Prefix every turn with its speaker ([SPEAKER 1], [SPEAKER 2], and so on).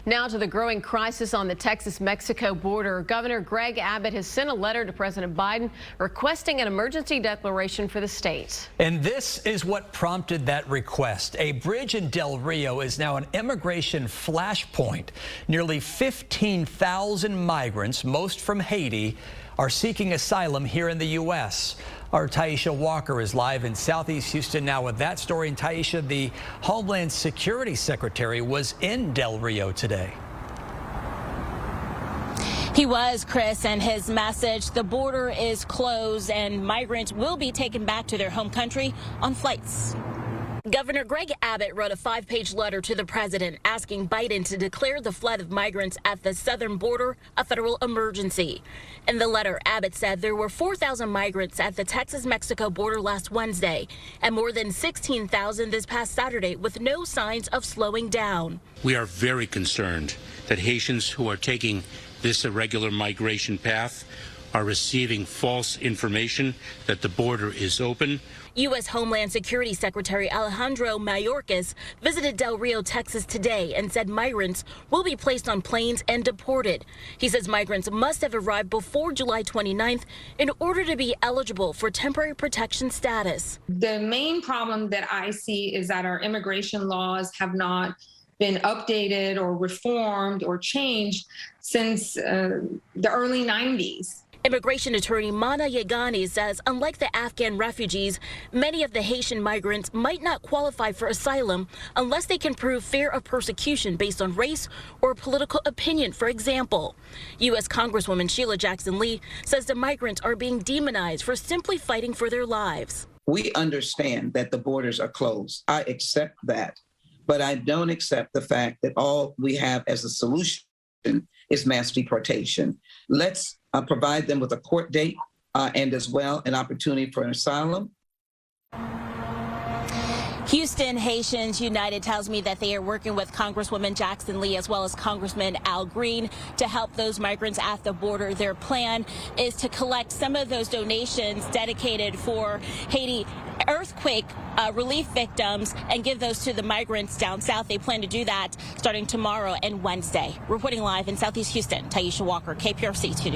[SPEAKER 1] Now to the growing crisis on the Texas-Mexico border. Governor Greg Abbott has sent a letter to President Biden requesting an emergency declaration for the state.
[SPEAKER 2] And this is what prompted that request. A bridge in Del Rio is now an immigration flashpoint. Nearly 15,000 migrants, most from Haiti, are seeking asylum here in the U.S. Our Taisha Walker is live in Southeast Houston now with that story. And Taisha, the Homeland Security Secretary was in Del Rio today.
[SPEAKER 3] He was, Chris, and his message: the border is closed and migrants will be taken back to their home country on flights. Governor Greg Abbott wrote a 5-page letter to the president asking Biden to declare the flood of migrants at the southern border a federal emergency. In the letter, Abbott said there were 4,000 migrants at the Texas-Mexico border last Wednesday and more than 16,000 this past Saturday, with no signs of slowing down.
[SPEAKER 4] We are very concerned that Haitians who are taking this irregular migration path are receiving false information that the border is open.
[SPEAKER 3] U.S. Homeland Security Secretary Alejandro Mayorkas visited Del Rio, Texas today and said migrants will be placed on planes and deported. He says migrants must have arrived before July 29th in order to be eligible for temporary protection status.
[SPEAKER 5] The main problem that I see is that our immigration laws have not been updated or reformed or changed since the early 90s.
[SPEAKER 3] Immigration attorney Mana Yagani says unlike the Afghan refugees, many of the Haitian migrants might not qualify for asylum unless they can prove fear of persecution based on race or political opinion, for example. U.S. Congresswoman Sheila Jackson Lee says the migrants are being demonized for simply fighting for their lives.
[SPEAKER 6] We understand that the borders are closed. I accept that. But I don't accept the fact that all we have as a solution is mass deportation. Let's provide them with a court date and as well an opportunity for an asylum.
[SPEAKER 3] Houston Haitians United tells me that they are working with Congresswoman Jackson Lee as well as Congressman Al Green to help those migrants at the border. Their plan is to collect some of those donations dedicated for Haiti earthquake relief victims and give those to the migrants down south. They plan to do that starting tomorrow and Wednesday. Reporting live in Southeast Houston, Taisha Walker, KPRC 2.